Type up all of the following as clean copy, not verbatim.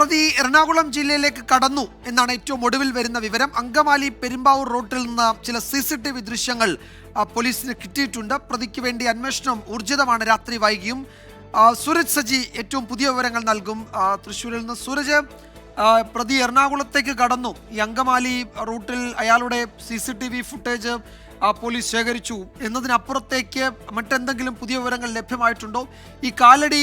പ്രതി എറണാകുളം ജില്ലയിലേക്ക് കടന്നു എന്നാണ് ഏറ്റവും ഒടുവിൽ വരുന്ന വിവരം. അങ്കമാലി പെരുമ്പാവൂർ റോട്ടിൽ നിന്ന് ചില CCTV ദൃശ്യങ്ങൾ പോലീസിന് കിട്ടിയിട്ടുണ്ട്. പ്രതിക്ക് വേണ്ടി അന്വേഷണം ഊർജിതമാണ്. രാത്രി വൈകിയും സൂരജ് സജി ഏറ്റവും പുതിയ വിവരങ്ങൾ നൽകും. തൃശ്ശൂരിൽ നിന്ന് സൂരജ്, പ്രതി എറണാകുളത്തേക്ക് കടന്നു. ഈ അങ്കമാലി റൂട്ടിൽ അയാളുടെ CCTV ഫുട്ടേജ് പോലീസ് ശേഖരിച്ചു എന്നതിനപ്പുറത്തേക്ക് മറ്റെന്തെങ്കിലും പുതിയ വിവരങ്ങൾ ലഭ്യമായിട്ടുണ്ടോ? ഈ കാലടി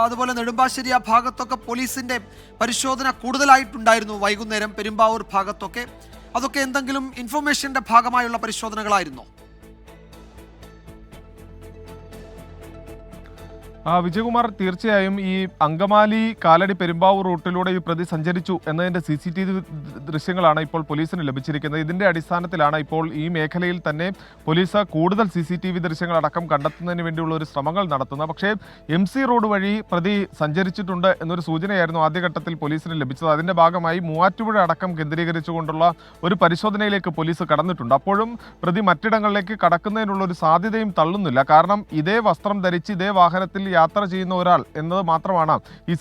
അതുപോലെ നെടുമ്പാശ്ശേരി ആ ഭാഗത്തൊക്കെ പോലീസിന്റെ പരിശോധന കൂടുതലായിട്ടുണ്ടായിരുന്നു വൈകുന്നേരം, പെരുമ്പാവൂർ ഭാഗത്തൊക്കെ. അതൊക്കെ എന്തെങ്കിലും ഇൻഫർമേഷന്റെ ഭാഗമായുള്ള പരിശോധനകളായിരുന്നോ? വിജയകുമാർ, തീർച്ചയായും ഈ അങ്കമാലി കാലടി പെരുമ്പാവൂർ റൂട്ടിലൂടെ ഈ പ്രതി സഞ്ചരിച്ചു എന്നതിൻ്റെ CCTV ദൃശ്യങ്ങളാണ് ഇപ്പോൾ പോലീസിന് ലഭിച്ചിരിക്കുന്നത്. ഇതിൻ്റെ അടിസ്ഥാനത്തിലാണ് ഇപ്പോൾ ഈ മേഖലയിൽ തന്നെ പോലീസ് കൂടുതൽ CCTV ദൃശ്യങ്ങളടക്കം കണ്ടെത്തുന്നതിന് വേണ്ടിയുള്ള ഒരു ശ്രമങ്ങൾ നടത്തുന്നത്. പക്ഷേ MC റോഡ് വഴി പ്രതി സഞ്ചരിച്ചിട്ടുണ്ട് എന്നൊരു സൂചനയായിരുന്നു ആദ്യഘട്ടത്തിൽ പോലീസിന് ലഭിച്ചത്. അതിൻ്റെ ഭാഗമായി മൂവാറ്റുപുഴ അടക്കം കേന്ദ്രീകരിച്ചുകൊണ്ടുള്ള ഒരു പരിശോധനയിലേക്ക് പോലീസ് കടന്നിട്ടുണ്ട്. അപ്പോഴും പ്രതി മറ്റിടങ്ങളിലേക്ക് കടക്കുന്നതിനുള്ള ഒരു സാധ്യതയും തള്ളുന്നില്ല. കാരണം ഇതേ വസ്ത്രം ധരിച്ച് ഇതേ വാഹനത്തിൽ യാത്ര ചെയ്യുന്ന ഒരാൾ എന്നത് മാത്രമാണ് ഈ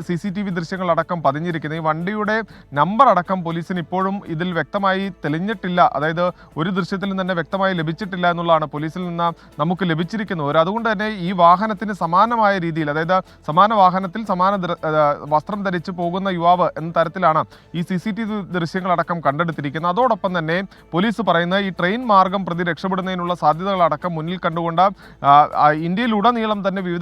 CCTV ദൃശ്യങ്ങളടക്കം പതിഞ്ഞിരിക്കുന്നത്. ഈ വണ്ടിയുടെ നമ്പർ അടക്കം പോലീസിന് ഇപ്പോഴും ഇതിൽ വ്യക്തമായി തെളിഞ്ഞിട്ടില്ല. അതായത് ഒരു ദൃശ്യത്തിൽ തന്നെ വ്യക്തമായി ലഭിച്ചിട്ടില്ല എന്നുള്ളതാണ് പോലീസിൽ നിന്ന് നമുക്ക് ലഭിച്ചിരിക്കുന്നത്. അതുകൊണ്ട് തന്നെ ഈ വാഹനത്തിന് സമാനമായ രീതിയിൽ, അതായത് സമാന വാഹനത്തിൽ സമാന വസ്ത്രം ധരിച്ച് പോകുന്ന യുവാവ് എന്ന തരത്തിലാണ് ഈ CCTV ദൃശ്യങ്ങളടക്കം കണ്ടെടുത്തിരിക്കുന്നത്. അതോടൊപ്പം തന്നെ പോലീസ് പറയുന്ന ഈ ട്രെയിൻ മാർഗം പ്രതി രക്ഷപ്പെടുന്നതിനുള്ള സാധ്യതകളടക്കം മുന്നിൽ കണ്ടുകൊണ്ട് ഇന്ത്യയിലുടനീളം തന്നെ വിവിധ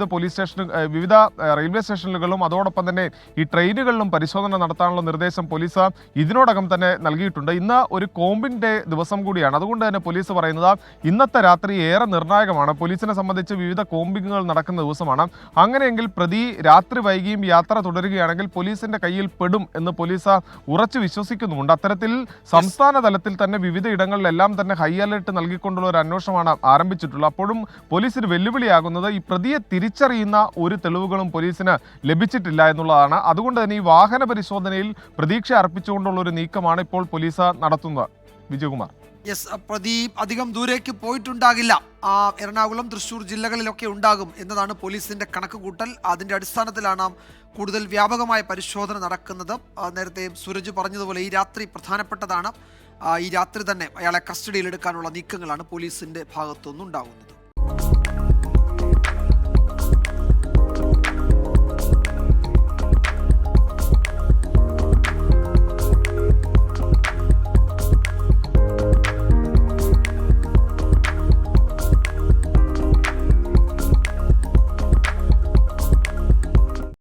റെയിൽവേ സ്റ്റേഷനുകളിലും അതോടൊപ്പം തന്നെ ഈ ട്രെയിനുകളിലും പരിശോധന നടത്താനുള്ള നിർദ്ദേശം പോലീസ് ഇതിനോടകം തന്നെ നൽകിയിട്ടുണ്ട്. ഇന്ന് ഒരു കോമ്പിംഗ് ഡേ ദിവസം കൂടിയാണ്. അതുകൊണ്ട് തന്നെ പോലീസ് പറയുന്നത് ഇന്നത്തെ രാത്രി ഏറെ നിർണായകമാണ്. പോലീസിനെ സംബന്ധിച്ച് വിവിധ കോമ്പിങ്ങുകൾ നടക്കുന്ന ദിവസമാണ്. അങ്ങനെയെങ്കിൽ പ്രതി രാത്രി വൈകിയും യാത്ര തുടരുകയാണെങ്കിൽ പോലീസിന്റെ കയ്യിൽ പെടും എന്ന് പോലീസ് ഉറച്ചു വിശ്വസിക്കുന്നുമുണ്ട്. അത്തരത്തിൽ സംസ്ഥാന തലത്തിൽ തന്നെ വിവിധ ഇടങ്ങളിലെല്ലാം തന്നെ ഹൈ അലർട്ട് നൽകിക്കൊണ്ടുള്ള ഒരു അന്വേഷണമാണ് ആരംഭിച്ചിട്ടുള്ളത്. അപ്പോഴും പോലീസിന് വെല്ലുവിളിയാകുന്നത് ഈ പ്രതിയെ തിരിച്ചറിയുന്ന ഒരു തെളിവുകളും പോലീസിന് ലഭിച്ചിട്ടില്ല എന്നുള്ളതാണ്. അതുകൊണ്ട് തന്നെ ഈ വാഹന പരിശോധനയിൽ പ്രതീക്ഷ അർപ്പിച്ചുകൊണ്ടുള്ള ഒരു നീക്കമാണ് ഇപ്പോൾ പോലീസ് നടത്തുന്നത്. വിജയകുമാർ, പ്രതി അധികം ദൂരേക്ക് പോയിട്ടുണ്ടാകില്ല. എറണാകുളം, തൃശ്ശൂർ ജില്ലകളിലൊക്കെ ഉണ്ടാകും എന്നതാണ് പോലീസിന്റെ കണക്കുകൂട്ടൽ. അതിന്റെ അടിസ്ഥാനത്തിലാണ് കൂടുതൽ വ്യാപകമായ പരിശോധന നടക്കുന്നത്. നേരത്തെ സൂരജ് പറഞ്ഞതുപോലെ ഈ രാത്രി പ്രധാനപ്പെട്ടതാണ്. ഈ രാത്രി തന്നെ അയാളെ കസ്റ്റഡിയിലെടുക്കാനുള്ള നീക്കങ്ങളാണ് പോലീസിന്റെ ഭാഗത്തുനിന്നുണ്ടാകുന്നത്.